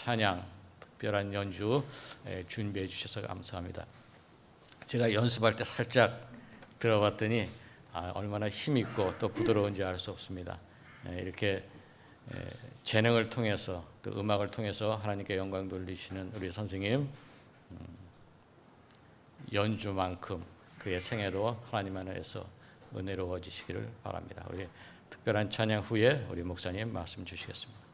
찬양 특별한 연주 준비해 주셔서 감사합니다. 제가 연습할 때 살짝 들어봤더니 얼마나 힘있고 또 부드러운지 알 수 없습니다. 이렇게 재능을 통해서 또 음악을 통해서 하나님께 영광 돌리시는 우리 선생님 연주만큼 그의 생애도 하나님 안에서 은혜로워지시기를 바랍니다. 우리 특별한 찬양 후에 우리 목사님 말씀 주시겠습니다.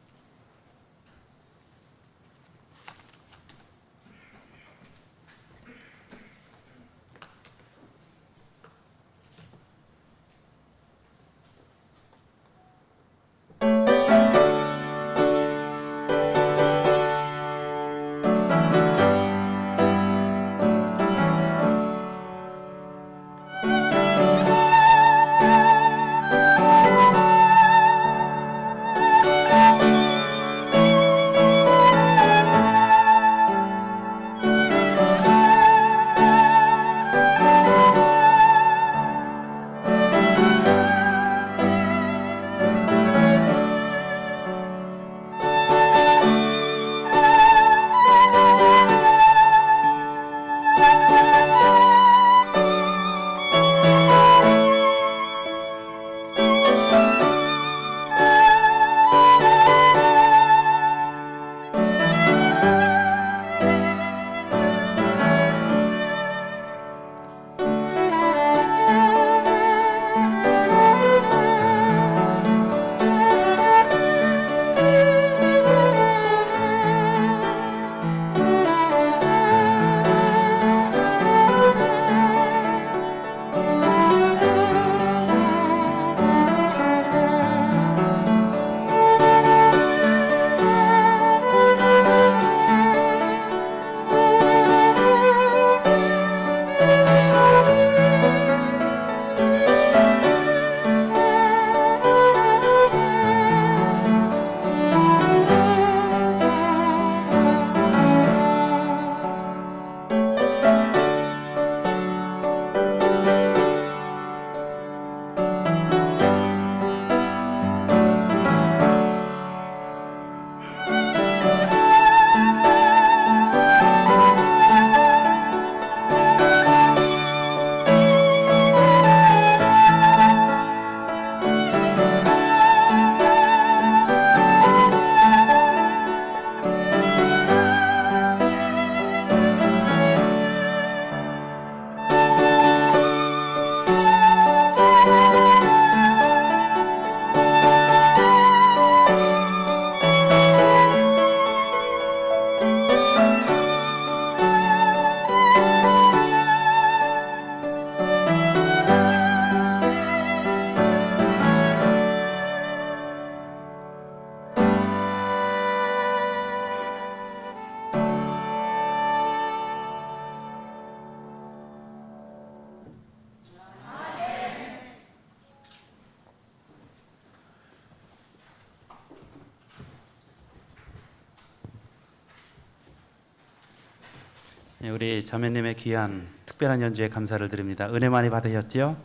우리 자매님의 귀한 특별한 연주에 감사를 드립니다. 은혜 많이 받으셨지요?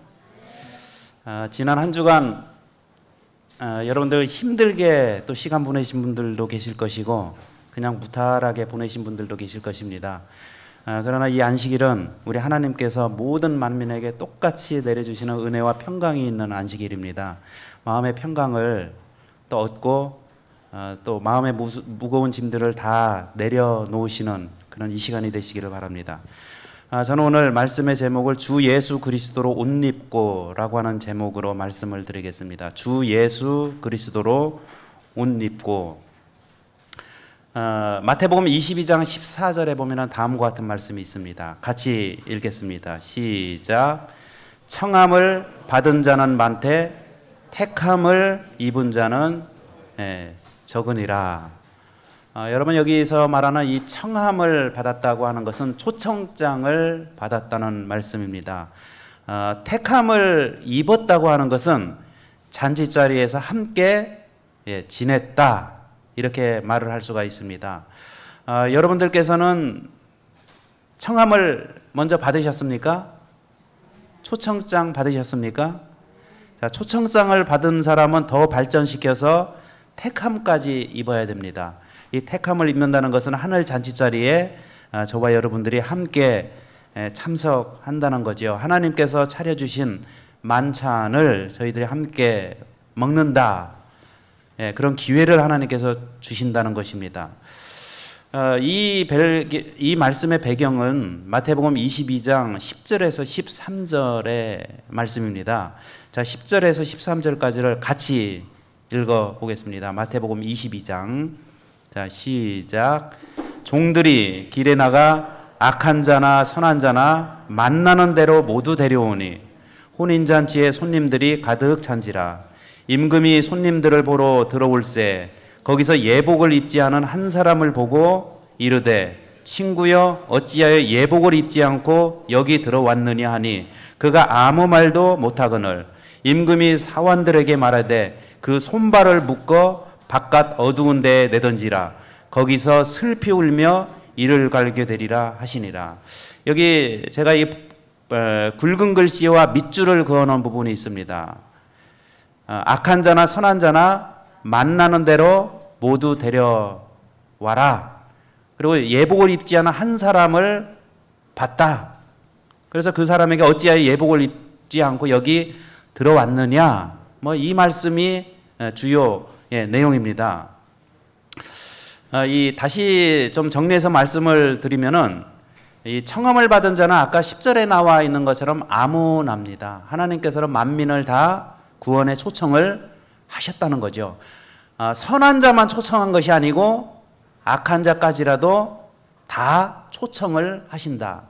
지난 한 주간 여러분들 힘들게 또 시간 보내신 분들도 계실 것이고 그냥 무탈하게 보내신 분들도 계실 것입니다. 그러나 이 안식일은 우리 하나님께서 모든 만민에게 똑같이 내려주시는 은혜와 평강이 있는 안식일입니다. 마음의 평강을 또 얻고 또 마음의 무거운 짐들을 다 내려놓으시는 그런 이 시간이 되시기를 바랍니다. 저는 오늘 말씀의 제목을 주 예수 그리스도로 옷 입고 라고 하는 제목으로 말씀을 드리겠습니다. 주 예수 그리스도로 옷 입고. 마태복음 22장 14절에 보면 다음과 같은 말씀이 있습니다. 같이 읽겠습니다. 시작. 청함을 받은 자는 많되 택함을 입은 자는 적으니라. 여러분, 여기서 말하는 이 청함을 받았다고 하는 것은 초청장을 받았다는 말씀입니다. 택함을 입었다고 하는 것은 잔치자리에서 함께 지냈다, 이렇게 말을 할 수가 있습니다. 여러분들께서는 청함을 먼저 받으셨습니까? 초청장 받으셨습니까? 자, 초청장을 받은 사람은 더 발전시켜서 택함까지 입어야 됩니다. 이 택함을 입는다는 것은 하늘 잔치자리에 저와 여러분들이 함께 참석한다는 거죠. 하나님께서 차려주신 만찬을 저희들이 함께 먹는다. 그런 기회를 하나님께서 주신다는 것입니다. 이 말씀의 배경은 마태복음 22장 10절에서 13절의 말씀입니다. 자, 10절에서 13절까지를 같이 읽어 보겠습니다. 마태복음 22장. 자, 시작. 종들이 길에 나가 악한 자나 선한 자나 만나는 대로 모두 데려오니 혼인잔치에 손님들이 가득 찬지라. 임금이 손님들을 보러 들어올새 거기서 예복을 입지 않은 한 사람을 보고 이르되 친구여 어찌하여 예복을 입지 않고 여기 들어왔느냐 하니 그가 아무 말도 못하거늘 임금이 사환들에게 말하되 그 손발을 묶어 바깥 어두운 데에 내던지라. 거기서 슬피 울며 이를 갈게 되리라 하시니라. 여기 제가 이 굵은 글씨와 밑줄을 그어놓은 부분이 있습니다. 악한 자나 선한 자나 만나는 대로 모두 데려와라. 그리고 예복을 입지 않은 한 사람을 봤다. 그래서 그 사람에게 어찌하여 예복을 입지 않고 여기 들어왔느냐. 이 말씀이 주요 내용입니다. 다시 좀 정리해서 말씀을 드리면은 이 청함을 받은 자는 아까 10절에 나와 있는 것처럼 아무납니다. 하나님께서는 만민을 다 구원의 초청을 하셨다는 거죠. 선한 자만 초청한 것이 아니고 악한 자까지라도 다 초청을 하신다.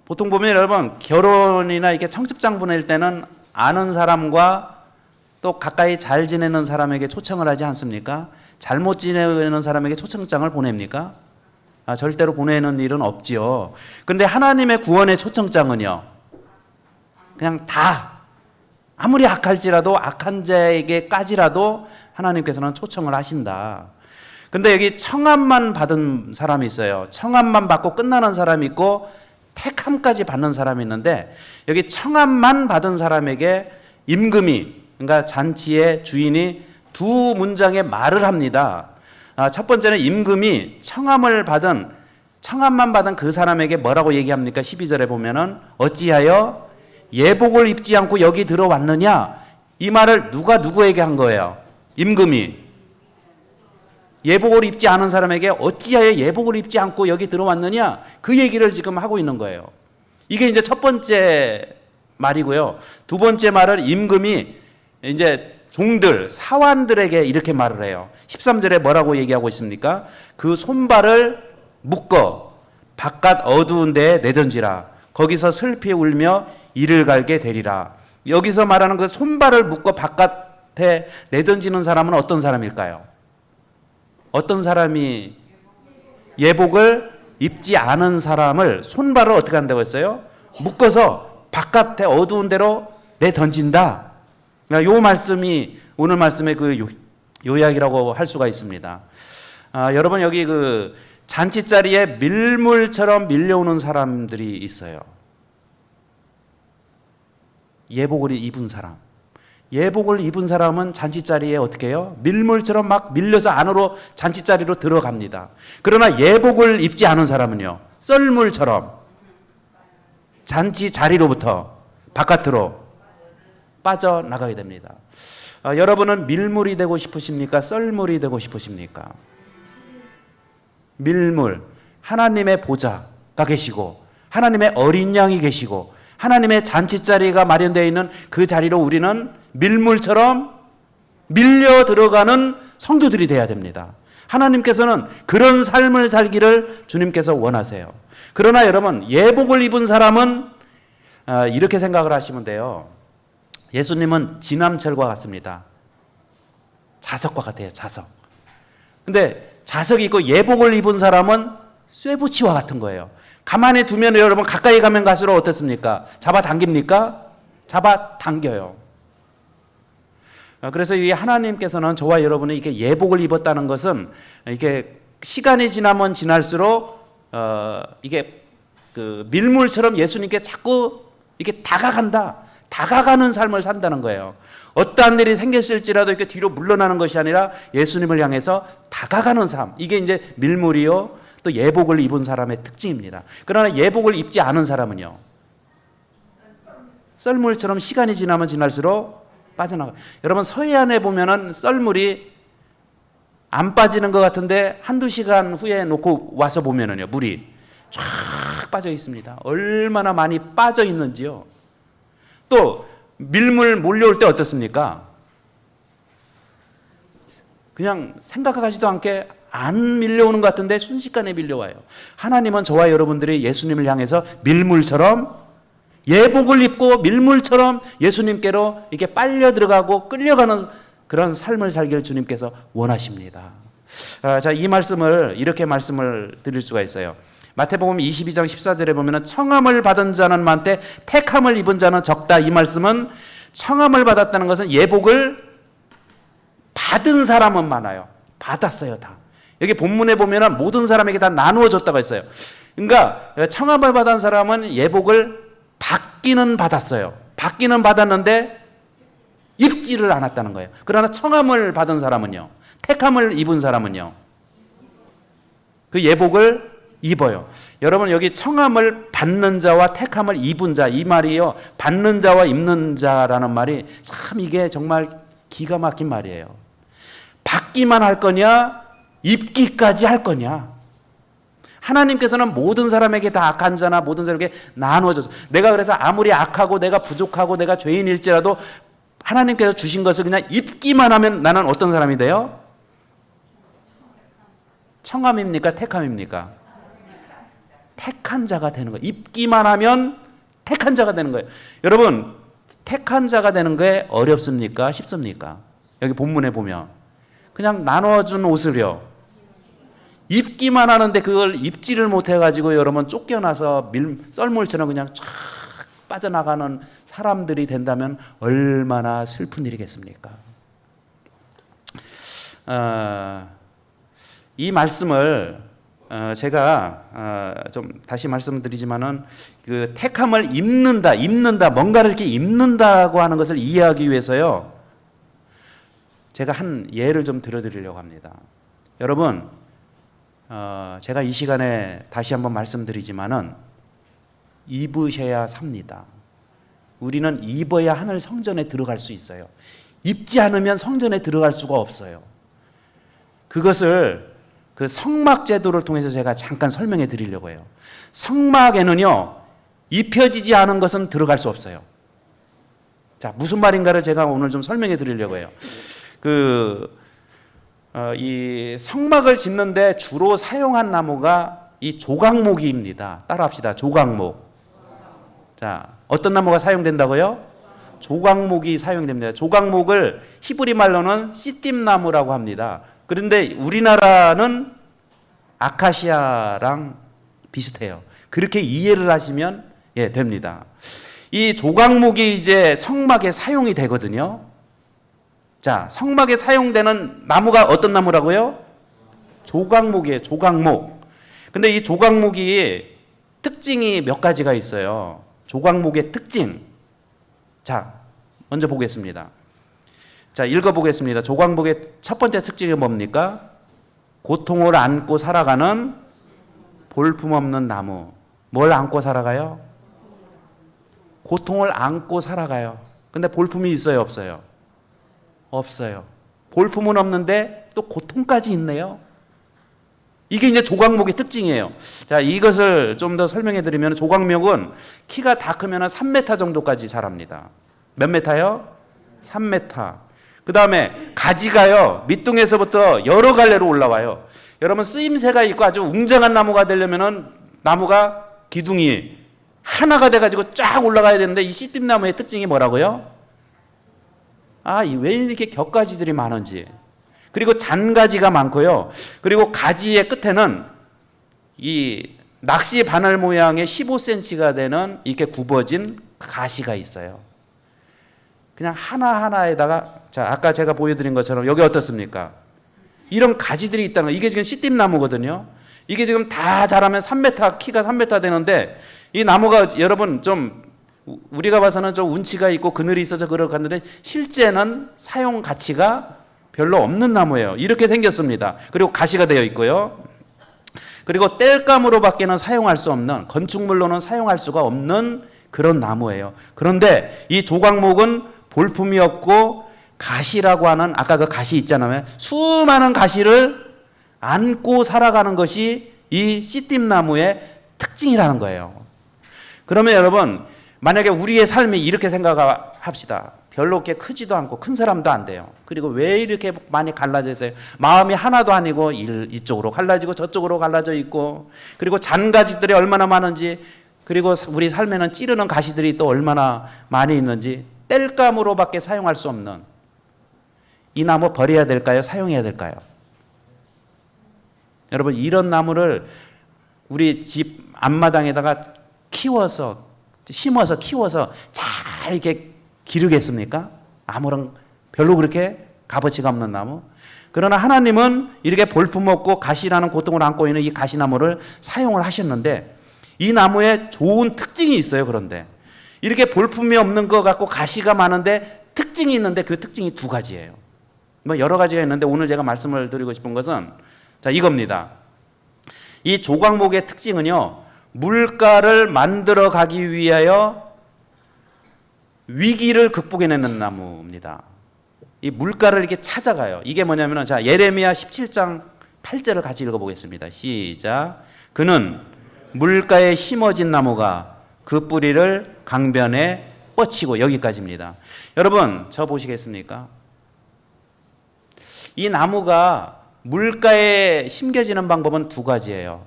보통 보면 여러분 결혼이나 이렇게 청첩장 보낼 때는 아는 사람과 또 가까이 잘 지내는 사람에게 초청을 하지 않습니까? 잘못 지내는 사람에게 초청장을 보냅니까? 절대로 보내는 일은 없지요. 그런데 하나님의 구원의 초청장은요, 그냥 다 아무리 악할지라도 악한 자에게까지라도 하나님께서는 초청을 하신다. 근데 여기 청함만 받은 사람이 있어요. 청함만 받고 끝나는 사람이 있고 택함까지 받는 사람이 있는데 여기 청함만 받은 사람에게 임금이, 그러니까 잔치의 주인이 두 문장의 말을 합니다. 첫 번째는 임금이 청함만 받은 그 사람에게 뭐라고 얘기합니까? 12절에 보면은 어찌하여 예복을 입지 않고 여기 들어왔느냐? 이 말을 누가 누구에게 한 거예요? 임금이. 예복을 입지 않은 사람에게 어찌하여 예복을 입지 않고 여기 들어왔느냐? 그 얘기를 지금 하고 있는 거예요. 이게 이제 첫 번째 말이고요. 두 번째 말은 임금이 이제 종들, 사환들에게 이렇게 말을 해요. 13절에 뭐라고 얘기하고 있습니까? 그 손발을 묶어 바깥 어두운 데에 내던지라. 거기서 슬피 울며 이를 갈게 되리라. 여기서 말하는 그 손발을 묶어 바깥에 내던지는 사람은 어떤 사람일까요? 어떤 사람이 예복을 입지 않은 사람을 손발을 어떻게 한다고 했어요? 묶어서 바깥에 어두운 데로 내던진다. 요 말씀이 오늘 말씀의 그 요약이라고 할 수가 있습니다. 여러분 여기 그 잔치자리에 밀물처럼 밀려오는 사람들이 있어요. 예복을 입은 사람. 예복을 입은 사람은 잔치자리에 어떻게 해요? 밀물처럼 막 밀려서 안으로 잔치자리로 들어갑니다. 그러나 예복을 입지 않은 사람은요, 썰물처럼 잔치자리로부터 바깥으로 빠져나가게 됩니다. 여러분은 밀물이 되고 싶으십니까? 썰물이 되고 싶으십니까? 밀물, 하나님의 보좌가 계시고 하나님의 어린 양이 계시고 하나님의 잔치자리가 마련되어 있는 그 자리로 우리는 밀물처럼 밀려 들어가는 성도들이 되어야 됩니다. 하나님께서는 그런 삶을 살기를 주님께서 원하세요. 그러나 여러분, 예복을 입은 사람은 이렇게 생각을 하시면 돼요. 예수님은 지남철과 같습니다. 자석과 같아요. 자석. 근데 자석이 있고 예복을 입은 사람은 쇠붙이와 같은 거예요. 가만히 두면 여러분 가까이 가면 갈수록 어떻습니까? 잡아당깁니까? 잡아당겨요. 그래서 이 하나님께서는 저와 여러분이 이렇게 예복을 입었다는 것은 이게 시간이 지나면 지날수록 이게 그 밀물처럼 예수님께 자꾸 이렇게 다가간다. 다가가는 삶을 산다는 거예요. 어떠한 일이 생겼을지라도 이렇게 뒤로 물러나는 것이 아니라 예수님을 향해서 다가가는 삶. 이게 이제 밀물이요 또 예복을 입은 사람의 특징입니다. 그러나 예복을 입지 않은 사람은요, 썰물처럼 시간이 지나면 지날수록 빠져나가. 여러분 서해안에 보면은 썰물이 안 빠지는 것 같은데 한두 시간 후에 놓고 와서 보면은요, 물이 쫙 빠져 있습니다. 얼마나 많이 빠져 있는지요. 또 밀물 몰려올 때 어떻습니까? 그냥 생각하지도 않게 안 밀려오는 것 같은데 순식간에 밀려와요. 하나님은 저와 여러분들이 예수님을 향해서 밀물처럼 예복을 입고 밀물처럼 예수님께로 이렇게 빨려 들어가고 끌려가는 그런 삶을 살기를 주님께서 원하십니다. 자, 이 말씀을 이렇게 말씀을 드릴 수가 있어요. 마태복음 22장 14절에 보면은 청함을 받은 자는 많되 택함을 입은 자는 적다. 이 말씀은 청함을 받았다는 것은 예복을 받은 사람은 많아요. 받았어요, 다. 여기 본문에 보면은 모든 사람에게 다 나누어 줬다고 했어요. 그러니까 청함을 받은 사람은 예복을 받기는 받았어요. 받기는 받았는데 입지를 않았다는 거예요. 그러나 청함을 받은 사람은요, 택함을 입은 사람은요, 그 예복을 입어요. 여러분 여기 청함을 받는 자와 택함을 입은 자, 이 말이요, 받는 자와 입는 자라는 말이 참 이게 정말 기가 막힌 말이에요. 받기만 할 거냐, 입기까지 할 거냐. 하나님께서는 모든 사람에게 다 악한 자나 모든 사람에게 나누어줘서, 내가 그래서 아무리 악하고 내가 부족하고 내가 죄인일지라도 하나님께서 주신 것을 그냥 입기만 하면 나는 어떤 사람이 돼요? 청함입니까? 택함입니까? 택한 자가 되는 거예요. 입기만 하면 택한 자가 되는 거예요. 여러분 택한 자가 되는 게 어렵습니까? 쉽습니까? 여기 본문에 보면 그냥 나눠준 옷을요, 입기만 하는데 그걸 입지를 못해가지고 여러분 쫓겨나서 썰물처럼 그냥 쫙 빠져나가는 사람들이 된다면 얼마나 슬픈 일이겠습니까? 이 말씀을 제가 좀 다시 말씀드리지만은 그 택함을 입는다, 뭔가를 이렇게 입는다고 하는 것을 이해하기 위해서요, 제가 한 예를 좀 들어드리려고 합니다. 여러분, 제가 이 시간에 다시 한번 말씀드리지만은 입으셔야 삽니다. 우리는 입어야 하늘 성전에 들어갈 수 있어요. 입지 않으면 성전에 들어갈 수가 없어요. 그것을 그 성막 제도를 통해서 제가 잠깐 설명해 드리려고 해요. 성막에는요, 입혀지지 않은 것은 들어갈 수 없어요. 자, 무슨 말인가를 제가 오늘 좀 설명해 드리려고 해요. 이 성막을 짓는데 주로 사용한 나무가 이 조각목입니다. 따라합시다. 조각목. 자, 어떤 나무가 사용된다고요? 조각목이 사용됩니다. 조각목을 히브리 말로는 시띠나무라고 합니다. 그런데 우리나라는 아카시아랑 비슷해요. 그렇게 이해를 하시면 됩니다. 이 조각목이 이제 성막에 사용이 되거든요. 자, 성막에 사용되는 나무가 어떤 나무라고요? 조각목이에요. 조각목. 근데 이 조각목이 특징이 몇 가지가 있어요. 조각목의 특징. 자, 먼저 보겠습니다. 자, 읽어보겠습니다. 조각목의 첫 번째 특징이 뭡니까? 고통을 안고 살아가는 볼품없는 나무. 뭘 안고 살아가요? 고통을 안고 살아가요. 근데 볼품이 있어요, 없어요? 없어요. 볼품은 없는데 또 고통까지 있네요. 이게 이제 조각목의 특징이에요. 자, 이것을 좀 더 설명해 드리면 조각목은 키가 다 크면 3m 정도까지 자랍니다. 몇 메타요? 3m. 그 다음에 가지가요, 밑둥에서부터 여러 갈래로 올라와요. 여러분 쓰임새가 있고 아주 웅장한 나무가 되려면은 나무가 기둥이 하나가 돼가지고 쫙 올라가야 되는데 이 씨띠나무의 특징이 뭐라고요? 왜 이렇게 격가지들이 많은지. 그리고 잔가지가 많고요. 그리고 가지의 끝에는 이 낚시 바늘 모양의 15cm가 되는 이렇게 굽어진 가시가 있어요. 그냥 하나하나에다가, 자, 아까 제가 보여드린 것처럼 여기 어떻습니까? 이런 가지들이 있다는 거. 이게 지금 씨띠나무거든요. 이게 지금 다 자라면 3m, 키가 3m 되는데 이 나무가 여러분 좀 우리가 봐서는 좀 운치가 있고 그늘이 있어서 그렇게 하는데 실제는 사용 가치가 별로 없는 나무예요. 이렇게 생겼습니다. 그리고 가시가 되어 있고요. 그리고 땔감으로밖에는 사용할 수 없는, 건축물로는 사용할 수가 없는 그런 나무예요. 그런데 이 조각목은 볼품이 없고 가시라고 하는, 아까 그 가시 있잖아요. 수많은 가시를 안고 살아가는 것이 이 씨띠나무의 특징이라는 거예요. 그러면 여러분, 만약에 우리의 삶이 이렇게 생각합시다. 별로 그렇게 크지도 않고 큰 사람도 안 돼요. 그리고 왜 이렇게 많이 갈라져 있어요? 마음이 하나도 아니고 이쪽으로 갈라지고 저쪽으로 갈라져 있고, 그리고 잔가지들이 얼마나 많은지, 그리고 우리 삶에는 찌르는 가시들이 또 얼마나 많이 있는지, 땔감으로밖에 사용할 수 없는 이 나무 버려야 될까요? 사용해야 될까요? 여러분, 이런 나무를 우리 집 앞마당에다가 심어서 키워서 잘 이렇게 기르겠습니까? 아무런 별로 그렇게 값어치가 없는 나무. 그러나 하나님은 이렇게 볼품없고 가시라는 고통을 안고 있는 이 가시나무를 사용을 하셨는데, 이 나무에 좋은 특징이 있어요. 그런데 이렇게 볼품이 없는 것 같고 가시가 많은데 특징이 있는데, 그 특징이 두 가지예요. 뭐 여러 가지가 있는데 오늘 제가 말씀을 드리고 싶은 것은 자, 이겁니다. 이 조각목의 특징은요, 물가를 만들어 가기 위하여 위기를 극복해내는 나무입니다. 이 물가를 이렇게 찾아가요. 이게 뭐냐면은, 자, 예레미야 17장 8절을 같이 읽어보겠습니다. 시작. 그는 물가에 심어진 나무가 그 뿌리를 강변에 뻗치고, 여기까지입니다. 여러분, 저 보시겠습니까? 이 나무가 물가에 심겨지는 방법은 두 가지예요.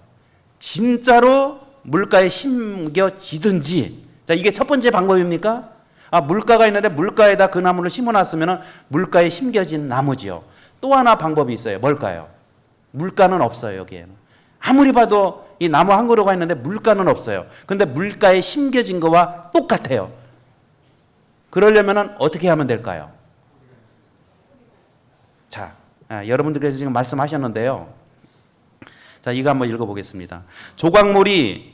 진짜로 물가에 심겨지든지, 자, 이게 첫 번째 방법입니까? 물가가 있는데 물가에다 그 나무를 심어놨으면 물가에 심겨진 나무지요. 또 하나 방법이 있어요. 뭘까요? 물가는 없어요. 여기에는 아무리 봐도 이 나무 한 그루가 있는데 물가는 없어요. 근데 물가에 심겨진 거와 똑같아요. 그러려면 어떻게 하면 될까요? 자, 여러분들께서 지금 말씀하셨는데요. 자, 이거 한번 읽어보겠습니다. 조각목이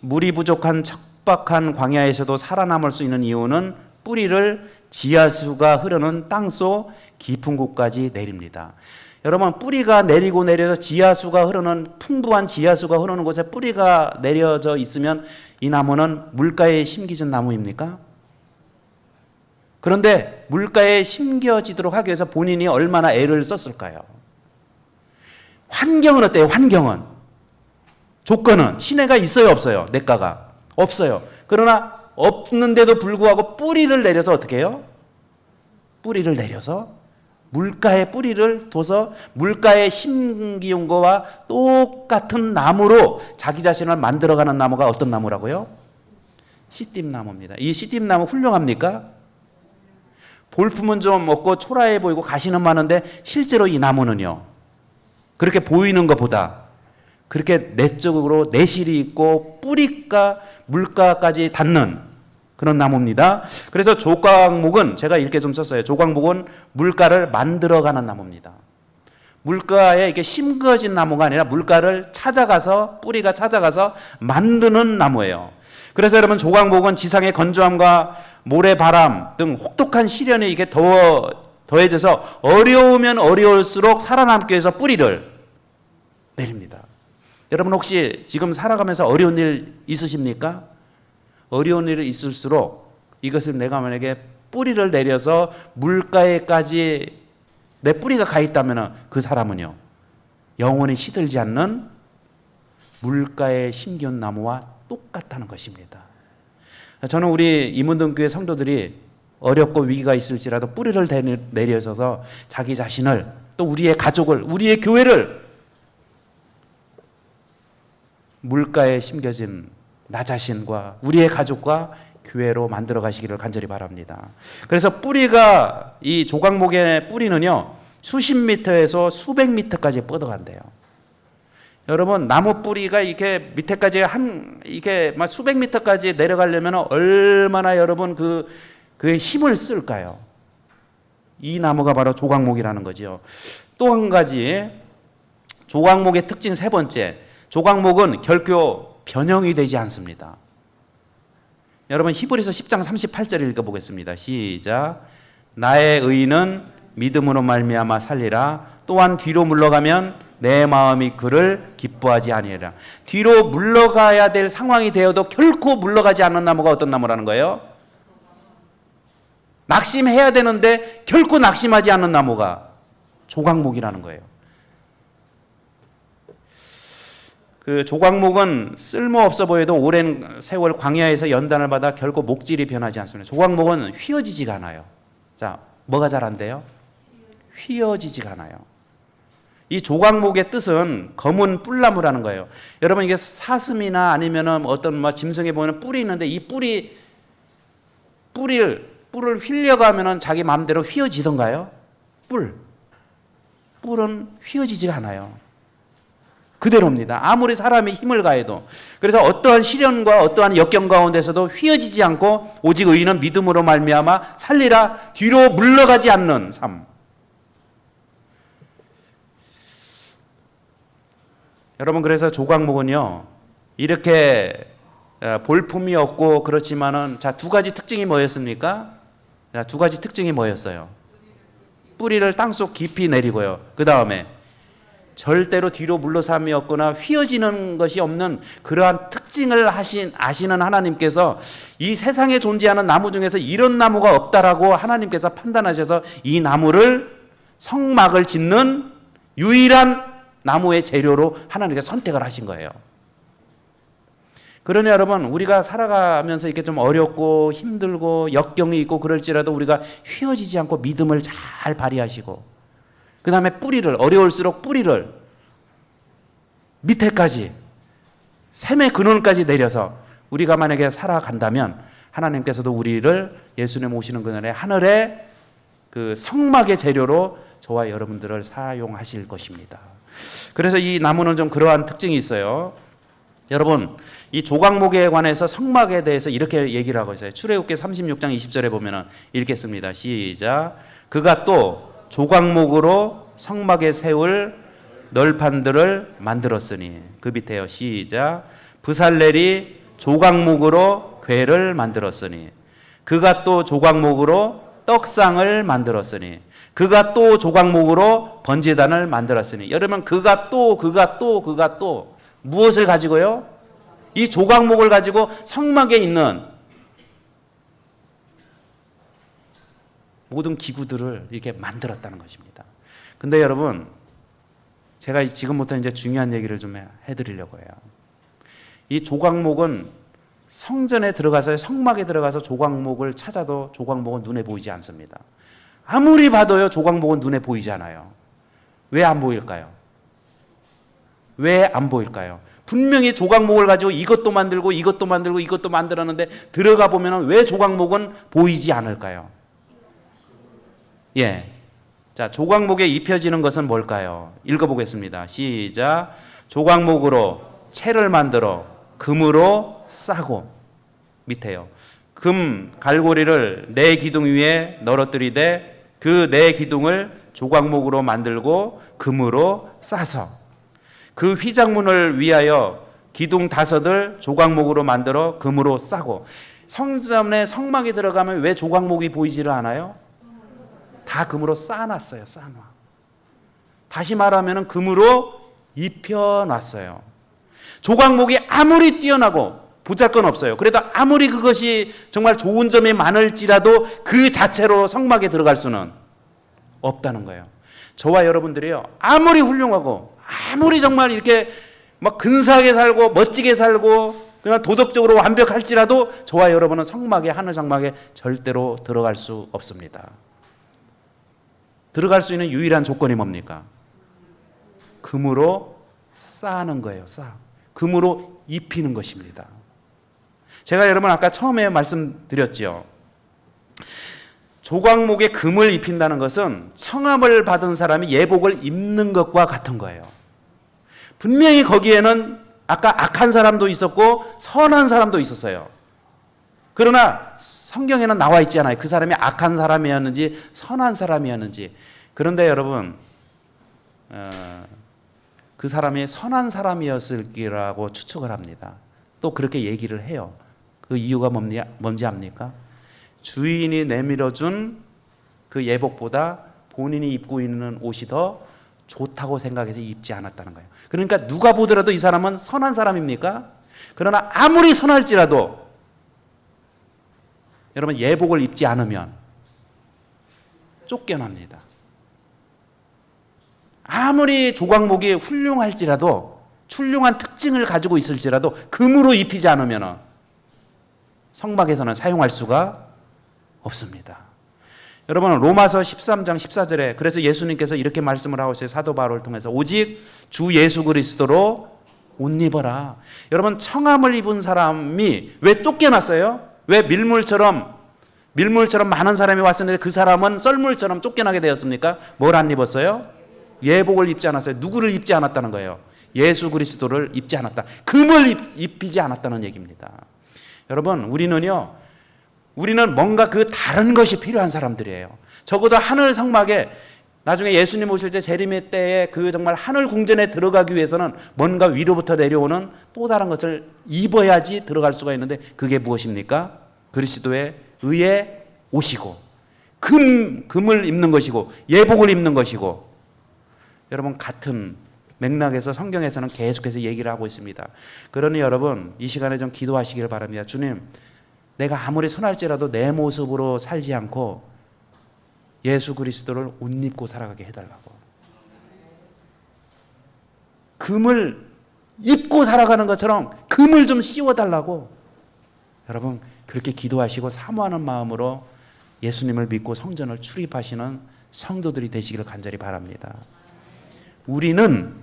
물이 부족한 척박한 광야에서도 살아남을 수 있는 이유는 뿌리를 지하수가 흐르는 땅속 깊은 곳까지 내립니다. 여러분, 뿌리가 내리고 내려서 지하수가 흐르는, 풍부한 지하수가 흐르는 곳에 뿌리가 내려져 있으면 이 나무는 물가에 심겨진 나무입니까? 그런데 물가에 심겨지도록 하기 위해서 본인이 얼마나 애를 썼을까요? 환경은 어때요? 환경은, 조건은 시내가 있어요, 없어요? 냇가가 없어요. 그러나 없는데도 불구하고 뿌리를 내려서 어떻게 해요? 뿌리를 내려서 물가에 뿌리를 둬서 물가에 심기운 거와 똑같은 나무로 자기 자신을 만들어가는 나무가 어떤 나무라고요? 씨띠나무입니다. 이 씨띠나무 훌륭합니까? 볼품은 좀 없고 초라해 보이고 가시는 많은데, 실제로 이 나무는요, 그렇게 보이는 것보다 그렇게 내적으로 내실이 있고 뿌리가 물가까지 닿는 그런 나무입니다. 그래서 조각목은 제가 이렇게 좀 썼어요. 조각목은 물가를 만들어가는 나무입니다. 물가에 이렇게 심겨진 나무가 아니라 물가를 찾아가서, 뿌리가 찾아가서 만드는 나무예요. 그래서 여러분, 조각목은 지상의 건조함과 모래바람 등 혹독한 시련이 이게 더해져서 어려우면 어려울수록 살아남기 위해서 뿌리를 내립니다. 여러분, 혹시 지금 살아가면서 어려운 일 있으십니까? 어려운 일이 있을수록 이것을 내가 만약에 뿌리를 내려서 물가에까지 내 뿌리가 가 있다면 그 사람은요, 영원히 시들지 않는 물가에 심겨온 나무와 똑같다는 것입니다. 저는 우리 임원동교회 성도들이 어렵고 위기가 있을지라도 뿌리를 내려서서 자기 자신을, 또 우리의 가족을, 우리의 교회를 물가에 심겨진 나 자신과 우리의 가족과 교회로 만들어 가시기를 간절히 바랍니다. 그래서 뿌리가, 이 조각목의 뿌리는요, 수십 미터에서 수백 미터까지 뻗어간대요. 여러분, 나무 뿌리가 이렇게 밑에까지 이게 막 수백 미터까지 내려가려면 얼마나 여러분 그 힘을 쓸까요? 이 나무가 바로 조각목이라는 거죠. 또 한 가지, 조각목의 특징 세 번째, 조각목은 결코 변형이 되지 않습니다. 여러분 히브리서 10장 38절 읽어보겠습니다. 시작. 나의 의는 믿음으로 말미암아 살리라. 또한 뒤로 물러가면 내 마음이 그를 기뻐하지 아니하리라. 뒤로 물러가야 될 상황이 되어도 결코 물러가지 않는 나무가 어떤 나무라는 거예요? 낙심해야 되는데 결코 낙심하지 않는 나무가 조각목이라는 거예요. 그 조각목은 쓸모없어 보여도 오랜 세월 광야에서 연단을 받아 결코 목질이 변하지 않습니다. 조각목은 휘어지지가 않아요. 자, 뭐가 잘 안 돼요? 휘어지지가 않아요. 이 조각목의 뜻은 검은 뿔나무라는 거예요. 여러분 이게 사슴이나 아니면은 어떤 뭐 짐승에 보면 뿔이 있는데 이 뿔을 휘려가면은 자기 마음대로 휘어지던가요? 뿔은 휘어지지가 않아요. 그대로입니다. 아무리 사람이 힘을 가해도. 그래서 어떠한 시련과 어떠한 역경 가운데서도 휘어지지 않고 오직 의인은 믿음으로 말미암아 살리라. 뒤로 물러가지 않는 삶. 여러분 그래서 조각목은요 이렇게 볼품이 없고 그렇지만은 자, 두 가지 특징이 뭐였습니까? 자, 두 가지 특징이 뭐였어요? 뿌리를 땅속 깊이 내리고요. 그 다음에 절대로 뒤로 물러섬이 없거나 휘어지는 것이 없는 그러한 특징을 아시는 하나님께서 이 세상에 존재하는 나무 중에서 이런 나무가 없다라고 하나님께서 판단하셔서 이 나무를 성막을 짓는 유일한 나무의 재료로 하나님께서 선택을 하신 거예요. 그러니 여러분 우리가 살아가면서 이렇게 좀 어렵고 힘들고 역경이 있고 그럴지라도 우리가 휘어지지 않고 믿음을 잘 발휘하시고 그 다음에 뿌리를 어려울수록 뿌리를 밑에까지 샘의 근원까지 내려서 우리가 만약에 살아간다면 하나님께서도 우리를 예수님 오시는 그날에 하늘의 그 성막의 재료로 저와 여러분들을 사용하실 것입니다. 그래서 이 나무는 좀 그러한 특징이 있어요. 여러분 이 조각목에 관해서 성막에 대해서 이렇게 얘기를 하고 있어요. 출애굽기 36장 20절에 보면 읽겠습니다. 시작. 그가 또 조각목으로 성막에 세울 널판들을 만들었으니 그 밑에요. 시작. 브살렐이 조각목으로 궤를 만들었으니 그가 또 조각목으로 떡상을 만들었으니 그가 또 조각목으로 번제단을 만들었으니 여러분 그가 또 무엇을 가지고요? 이 조각목을 가지고 성막에 있는 모든 기구들을 이렇게 만들었다는 것입니다. 근데 여러분 제가 지금부터 이제 중요한 얘기를 좀 해드리려고 해요. 이 조각목은 성전에 들어가서 성막에 들어가서 조각목을 찾아도 조각목은 눈에 보이지 않습니다. 아무리 봐도요 조각목은 눈에 보이지 않아요. 왜 안 보일까요? 왜 안 보일까요? 분명히 조각목을 가지고 이것도 만들고 이것도 만들고 이것도 만들었는데 들어가 보면 왜 조각목은 보이지 않을까요? 예. 자, 조각목에 입혀지는 것은 뭘까요? 읽어보겠습니다. 시작. 조각목으로 채를 만들어 금으로 싸고 밑에요. 금 갈고리를 네 기둥 위에 널어뜨리되 그 네 기둥을 조각목으로 만들고 금으로 싸서 그 휘장문을 위하여 기둥 5을 조각목으로 만들어 금으로 싸고 성전의 성막에 들어가면 왜 조각목이 보이지를 않아요? 다 금으로 쌓아놨어요. 쌓아놔. 다시 말하면 금으로 입혀놨어요. 조각목이 아무리 뛰어나고 보잘건 없어요. 그래도 아무리 그것이 정말 좋은 점이 많을지라도 그 자체로 성막에 들어갈 수는 없다는 거예요. 저와 여러분들이요 아무리 훌륭하고 아무리 정말 이렇게 막 근사하게 살고 멋지게 살고 그냥 도덕적으로 완벽할지라도 저와 여러분은 성막에 하늘 성막에 절대로 들어갈 수 없습니다. 들어갈 수 있는 유일한 조건이 뭡니까? 금으로 쌓는 거예요. 금으로 입히는 것입니다. 제가 여러분 아까 처음에 말씀드렸죠. 조각목에 금을 입힌다는 것은 청함을 받은 사람이 예복을 입는 것과 같은 거예요. 분명히 거기에는 아까 악한 사람도 있었고 선한 사람도 있었어요. 그러나 성경에는 나와 있지 않아요. 그 사람이 악한 사람이었는지 선한 사람이었는지. 그런데 여러분 그 사람이 선한 사람이었을 거라고 추측을 합니다. 또 그렇게 얘기를 해요. 그 이유가 뭔지 압니까? 주인이 내밀어준 그 예복보다 본인이 입고 있는 옷이 더 좋다고 생각해서 입지 않았다는 거예요. 그러니까 누가 보더라도 이 사람은 선한 사람입니까? 그러나 아무리 선할지라도 여러분 예복을 입지 않으면 쫓겨납니다. 아무리 조각목이 훌륭할지라도 훌륭한 특징을 가지고 있을지라도 금으로 입히지 않으면 성막에서는 사용할 수가 없습니다. 여러분 로마서 13장 14절에 그래서 예수님께서 이렇게 말씀을 하고 있어요. 사도 바울을 통해서 오직 주 예수 그리스도로 옷 입어라. 여러분 청함을 입은 사람이 왜 쫓겨났어요? 왜 밀물처럼 많은 사람이 왔었는데 그 사람은 썰물처럼 쫓겨나게 되었습니까? 뭘 안 입었어요? 예복을 입지 않았어요. 누구를 입지 않았다는 거예요? 예수 그리스도를 입지 않았다. 금을 입히지 않았다는 얘기입니다. 여러분 우리는 뭔가 그 다른 것이 필요한 사람들이에요. 적어도 하늘 성막에 나중에 예수님 오실 때 재림의 때에 그 정말 하늘 궁전에 들어가기 위해서는 뭔가 위로부터 내려오는 또 다른 것을 입어야지 들어갈 수가 있는데 그게 무엇입니까? 그리스도의 의에 오시고 금을 입는 것이고 예복을 입는 것이고 여러분 같은 맥락에서 성경에서는 계속해서 얘기를 하고 있습니다. 그러니 여러분 이 시간에 좀 기도하시길 바랍니다. 주님 내가 아무리 선할지라도 내 모습으로 살지 않고 예수 그리스도를 옷 입고 살아가게 해달라고. 금을 입고 살아가는 것처럼 금을 좀 씌워달라고. 여러분 그렇게 기도하시고 사모하는 마음으로 예수님을 믿고 성전을 출입하시는 성도들이 되시기를 간절히 바랍니다. 우리는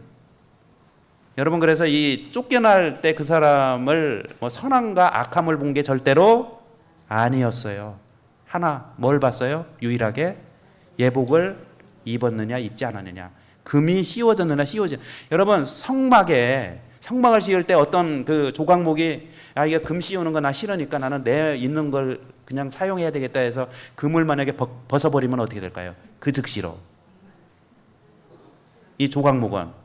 여러분 그래서 이 쫓겨날 때 그 사람을 선함과 악함을 본 게 절대로 아니었어요. 하나 뭘 봤어요? 유일하게 예복을 입었느냐 입지 않았느냐. 금이 씌워졌느냐 여러분 성막을 씌울 때 어떤 그 조각목이 이게 금 씌우는 거 나 싫으니까 나는 내 있는 걸 그냥 사용해야 되겠다 해서 금을 만약에 벗어버리면 어떻게 될까요? 그 즉시로 이 조각목은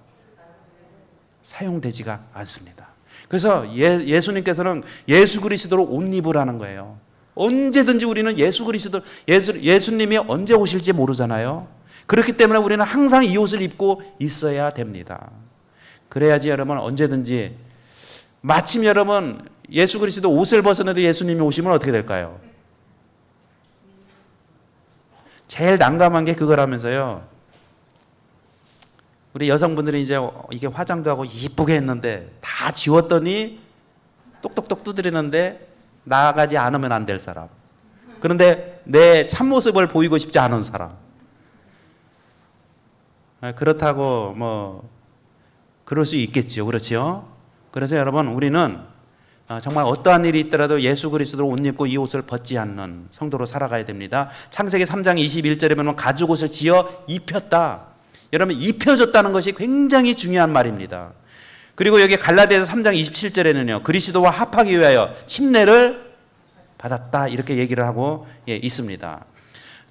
사용되지가 않습니다. 그래서 예수님께서는 예수 그리스도로 옷 입으라는 거예요. 언제든지 우리는 예수님이 언제 오실지 모르잖아요. 그렇기 때문에 우리는 항상 이 옷을 입고 있어야 됩니다. 그래야지 여러분 언제든지 마침 여러분 예수 그리스도 옷을 벗었는데 예수님이 오시면 어떻게 될까요? 제일 난감한 게 그거라면서요. 우리 여성분들이 이제 이게 화장도 하고 이쁘게 했는데 다 지웠더니 똑똑똑 두드리는데 나가지 않으면 안 될 사람. 그런데 내 참모습을 보이고 싶지 않은 사람. 그렇다고 그럴 수 있겠죠. 그렇죠? 그래서 여러분 우리는 정말 어떠한 일이 있더라도 예수 그리스도로 옷 입고 이 옷을 벗지 않는 성도로 살아가야 됩니다. 창세기 3장 21절에 보면 가죽옷을 지어 입혔다. 여러분 입혀줬다는 것이 굉장히 중요한 말입니다. 그리고 여기 갈라디아서 3장 27절에는요. 그리스도와 합하기 위하여 침례를 받았다. 이렇게 얘기를 하고 있습니다.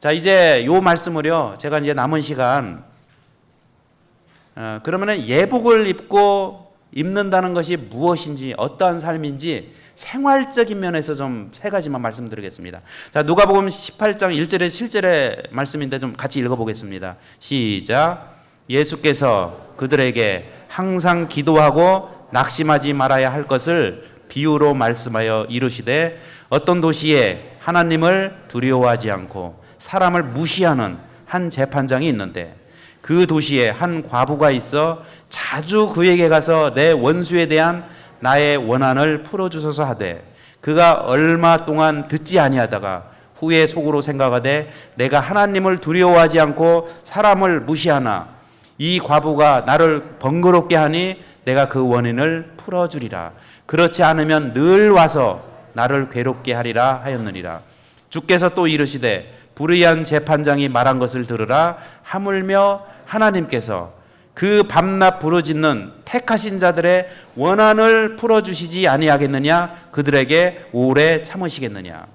자 이제 요 말씀을요. 제가 이제 남은 시간 그러면은 예복을 입는다는 것이 무엇인지 어떠한 삶인지 생활적인 면에서 좀 세 가지만 말씀드리겠습니다. 자 누가복음 18장 1절에 7절의 말씀인데 좀 같이 읽어보겠습니다. 시작. 예수께서 그들에게 항상 기도하고 낙심하지 말아야 할 것을 비유로 말씀하여 이르시되 어떤 도시에 하나님을 두려워하지 않고 사람을 무시하는 한 재판장이 있는데 그 도시에 한 과부가 있어 자주 그에게 가서 내 원수에 대한 나의 원한을 풀어주소서 하되 그가 얼마 동안 듣지 아니하다가 후에 속으로 생각하되 내가 하나님을 두려워하지 않고 사람을 무시하나 이 과부가 나를 번거롭게 하니 내가 그 원인을 풀어주리라. 그렇지 않으면 늘 와서 나를 괴롭게 하리라 하였느니라. 주께서 또 이르시되 불의한 재판장이 말한 것을 들으라. 하물며 하나님께서 그 밤낮 부르짖는 택하신 자들의 원한을 풀어주시지 아니하겠느냐. 그들에게 오래 참으시겠느냐.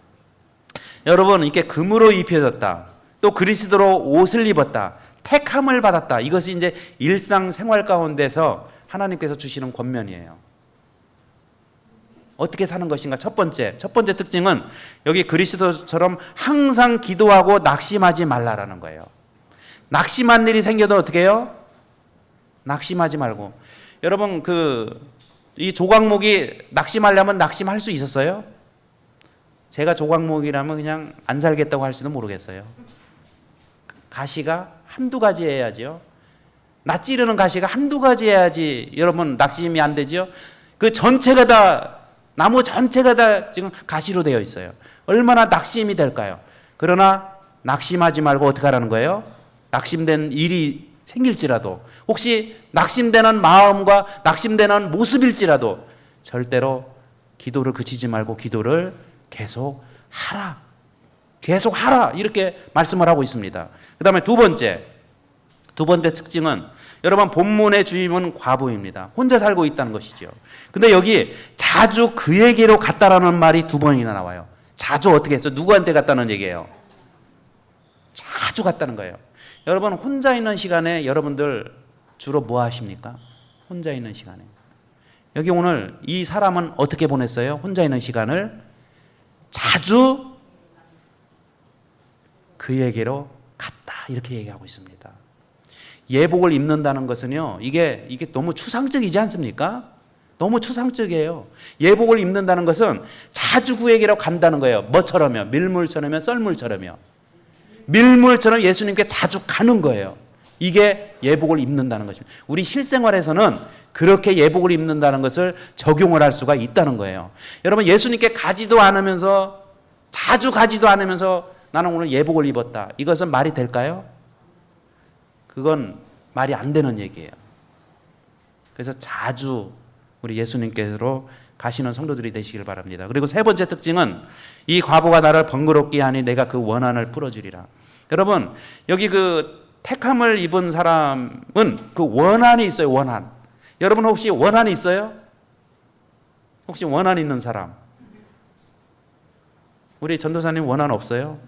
여러분 이렇게 금으로 입혀졌다. 또 그리스도로 옷을 입었다. 택함을 받았다. 이것이 이제 일상생활 가운데서 하나님께서 주시는 권면이에요. 어떻게 사는 것인가? 첫 번째 특징은 여기 그리스도처럼 항상 기도하고 낙심하지 말라라는 거예요. 낙심한 일이 생겨도 어떻게 해요? 낙심하지 말고. 여러분 이 조각목이 낙심하려면 낙심할 수 있었어요? 제가 조각목이라면 그냥 안 살겠다고 할지도 모르겠어요. 가시가 한두 가지 해야지요. 낯 찌르는 가시가 한두 가지 해야지 여러분 낙심이 안 되죠. 그 전체가 다 나무 전체가 다 지금 가시로 되어 있어요. 얼마나 낙심이 될까요? 그러나 낙심하지 말고 어떻게 하라는 거예요? 낙심된 일이 생길지라도 혹시 낙심되는 마음과 낙심되는 모습일지라도 절대로 기도를 그치지 말고 기도를 계속 하라. 계속 하라. 이렇게 말씀을 하고 있습니다. 그 다음에 두 번째 특징은 여러분 본문의 주인은 과부입니다. 혼자 살고 있다는 것이죠. 근데 여기 자주 그에게로 갔다라는 말이 두 번이나 나와요. 자주 어떻게 했어? 누구한테 갔다는 얘기예요? 자주 갔다는 거예요. 여러분 혼자 있는 시간에 여러분들 주로 뭐 하십니까? 혼자 있는 시간에. 여기 오늘 이 사람은 어떻게 보냈어요? 혼자 있는 시간을 자주 그에게로 갔다. 이렇게 얘기하고 있습니다. 예복을 입는다는 것은요, 이게 너무 추상적이지 않습니까? 너무 추상적이에요. 예복을 입는다는 것은 자주 그에게로 간다는 거예요. 뭐처럼요? 밀물처럼요? 썰물처럼요? 밀물처럼 예수님께 자주 가는 거예요. 이게 예복을 입는다는 것입니다. 우리 실생활에서는 그렇게 예복을 입는다는 것을 적용을 할 수가 있다는 거예요. 여러분 예수님께 가지도 않으면서 자주 가지도 않으면서 나는 오늘 예복을 입었다. 이것은 말이 될까요? 그건 말이 안 되는 얘기예요. 그래서 자주 우리 예수님께로 가시는 성도들이 되시길 바랍니다. 그리고 세 번째 특징은 이 과부가 나를 번거롭게 하니 내가 그 원한을 풀어주리라. 여러분 여기 택함을 입은 사람은 그 원한이 있어요. 원한. 여러분 혹시 원한이 있어요? 혹시 원한 있는 사람? 우리 전도사님 원한 없어요?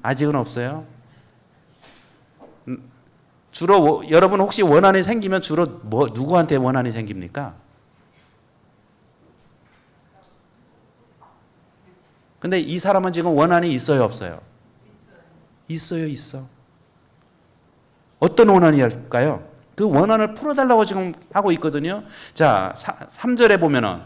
아직은 없어요? 주로 여러분 혹시 원한이 생기면 주로 누구한테 원한이 생깁니까? 근데 이 사람은 지금 원한이 있어요, 없어요? 있어요, 있어. 어떤 원한이랄까요? 그 원한을 풀어달라고 지금 하고 있거든요. 자, 3절에 보면은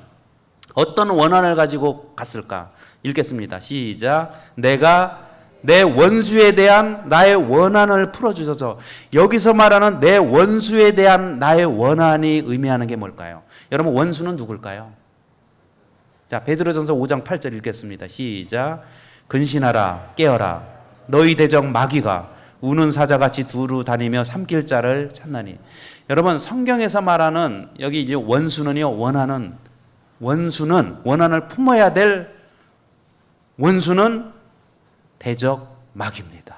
어떤 원한을 가지고 갔을까? 읽겠습니다. 시작. 내가 내 원수에 대한 나의 원한을 풀어주소서. 여기서 말하는 내 원수에 대한 나의 원한이 의미하는 게 뭘까요? 여러분 원수는 누굴까요? 자, 베드로전서 5장 8절 읽겠습니다. 시작. 근신하라 깨어라 너희 대적 마귀가 우는 사자같이 두루 다니며 삼킬 자를 찾나니. 여러분 성경에서 말하는 여기 이제 원수는요, 원한을 품어야 될 원수는 대적 마귀입니다.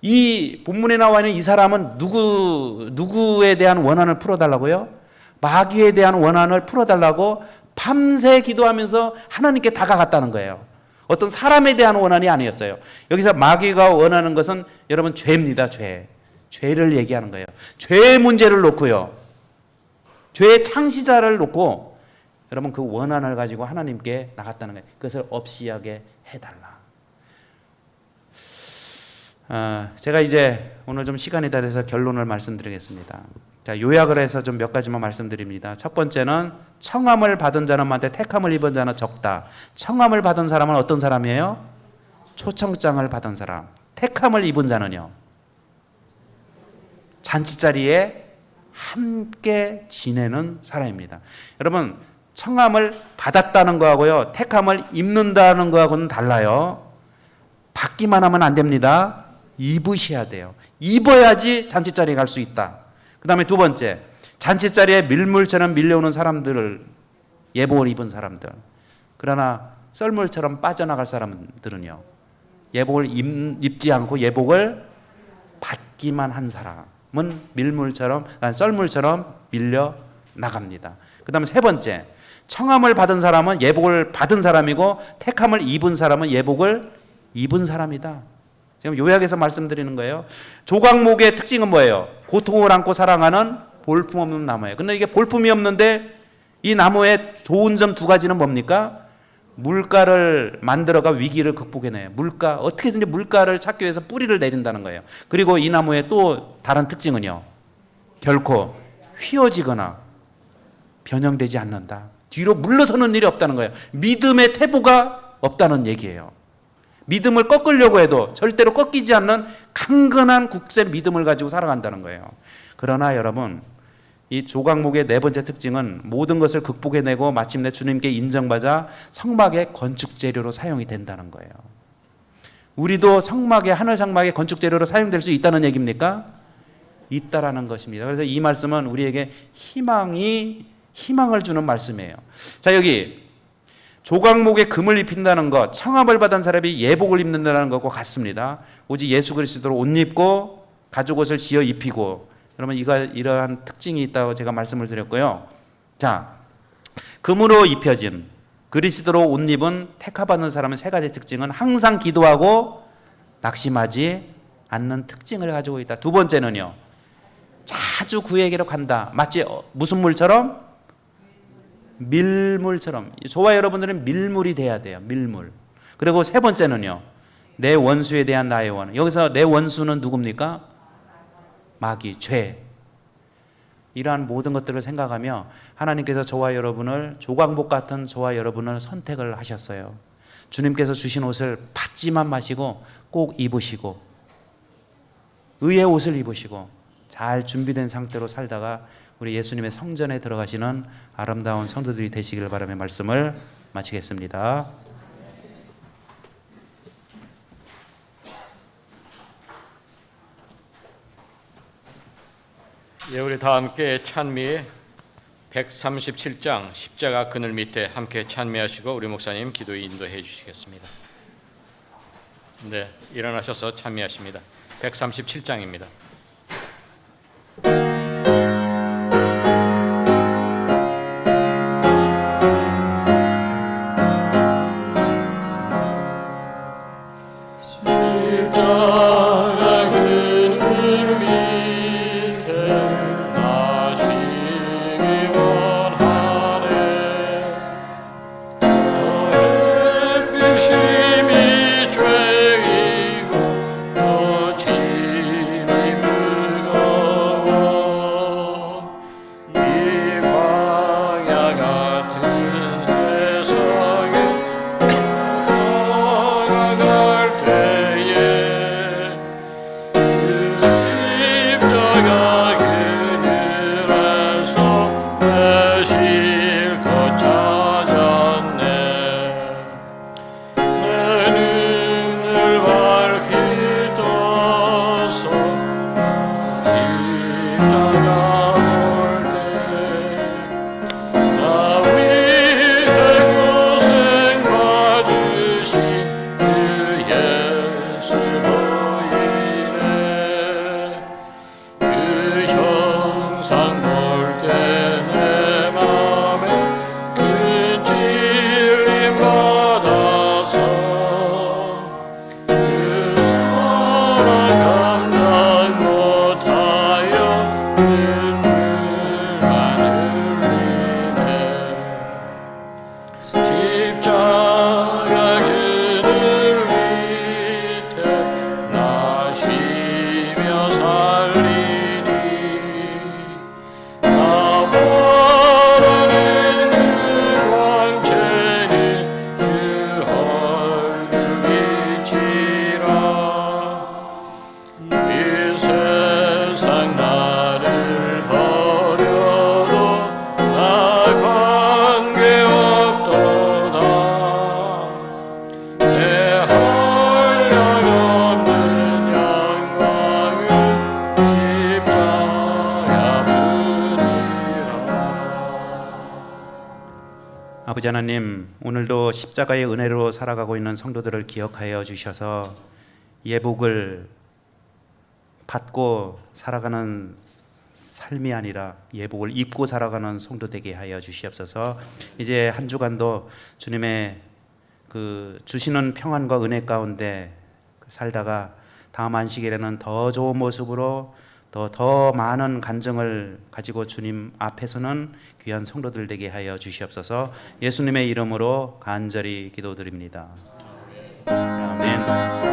이 본문에 나와 있는 이 사람은 누구에 대한 원한을 풀어달라고요? 마귀에 대한 원한을 풀어달라고 밤새 기도하면서 하나님께 다가갔다는 거예요. 어떤 사람에 대한 원한이 아니었어요. 여기서 마귀가 원하는 것은 여러분 죄입니다. 죄를 얘기하는 거예요. 죄의 문제를 놓고요. 죄의 창시자를 놓고 여러분 그 원한을 가지고 하나님께 나갔다는 거예요. 그것을 없이 하게 해달라. 제가 이제 오늘 좀 시간이 다 돼서 결론을 말씀드리겠습니다. 자, 요약을 해서 좀 몇 가지만 말씀드립니다. 첫 번째는 청함을 받은 자는한테 택함을 입은 자는 적다. 청함을 받은 사람은 어떤 사람이에요? 초청장을 받은 사람. 택함을 입은 자는요? 잔치자리에 함께 지내는 사람입니다. 여러분 청함을 받았다는 거하고요, 택함을 입는다는 거하고는 달라요. 받기만 하면 안 됩니다. 입으셔야 돼요. 입어야지 잔치자리에 갈 수 있다. 그 다음에 두 번째, 잔치자리에 밀물처럼 밀려오는 사람들을, 예복을 입은 사람들. 그러나 썰물처럼 빠져나갈 사람들은요, 예복을 입지 않고 예복을 받기만 한 사람은 밀물처럼, 썰물처럼 밀려 나갑니다. 그 다음에 세 번째, 청함을 받은 사람은 예복을 받은 사람이고 택함을 입은 사람은 예복을 입은 사람이다. 지금 요약해서 말씀드리는 거예요. 조각목의 특징은 뭐예요? 고통을 안고 사랑하는 볼품없는 나무예요. 근데 이게 볼품이 없는데 이 나무의 좋은 점 두 가지는 뭡니까? 물가를 만들어가 위기를 극복해내요. 물가, 어떻게든지 물가를 찾기 위해서 뿌리를 내린다는 거예요. 그리고 이 나무의 또 다른 특징은요, 결코 휘어지거나 변형되지 않는다. 뒤로 물러서는 일이 없다는 거예요. 믿음의 퇴보가 없다는 얘기예요. 믿음을 꺾으려고 해도 절대로 꺾이지 않는 강건한 굳센 믿음을 가지고 살아간다는 거예요. 그러나 여러분, 이 조각목의 네 번째 특징은 모든 것을 극복해내고 마침내 주님께 인정받아 성막의 건축 재료로 사용이 된다는 거예요. 우리도 성막의, 하늘 성막의 건축 재료로 사용될 수 있다는 얘기입니까? 있다라는 것입니다. 그래서 이 말씀은 우리에게 희망을 주는 말씀이에요. 자, 여기 조각목에 금을 입힌다는 것, 청함을 받은 사람이 예복을 입는다는 것과 같습니다. 오직 예수 그리스도로 옷 입고 가죽 옷을 지어 입히고, 여러분 이러한 특징이 있다고 제가 말씀을 드렸고요. 자, 금으로 입혀진 그리스도로 옷 입은 택하받는 사람의 세 가지 특징은 항상 기도하고 낙심하지 않는 특징을 가지고 있다. 두 번째는요, 자주 그에게로 간다. 마치 무슨 물처럼? 밀물처럼. 저와 여러분들은 밀물이 돼야 돼요. 밀물. 그리고 세 번째는요, 내 원수에 대한 나의 원. 여기서 내 원수는 누굽니까? 마귀, 죄. 이러한 모든 것들을 생각하며 하나님께서 저와 여러분을, 조각목 같은 저와 여러분을 선택을 하셨어요. 주님께서 주신 옷을 받지만 마시고 꼭 입으시고, 의의 옷을 입으시고 잘 준비된 상태로 살다가 우리 예수님의 성전에 들어가시는 아름다운 성도들이 되시기를 바라며 말씀을 마치겠습니다. 예, 우리 다 함께 찬미 137장 십자가 그늘 밑에 함께 찬미하시고 우리 목사님 기도 인도해 주시겠습니다. 네, 일어나셔서 찬미하십니다. 137장입니다. 아버지 하나님, 오늘도 십자가의 은혜로 살아가고 있는 성도들을 기억하여 주셔서 예복을 받고 살아가는 삶이 아니라 예복을 입고 살아가는 성도 되게 하여 주시옵소서. 이제 한 주간도 주님의 그 주시는 평안과 은혜 가운데 살다가 다음 안식일에는 더 좋은 모습으로 또 더 많은 간증을 가지고 주님 앞에서는 귀한 성도들 되게 하여 주시옵소서. 예수님의 이름으로 간절히 기도드립니다. 아멘.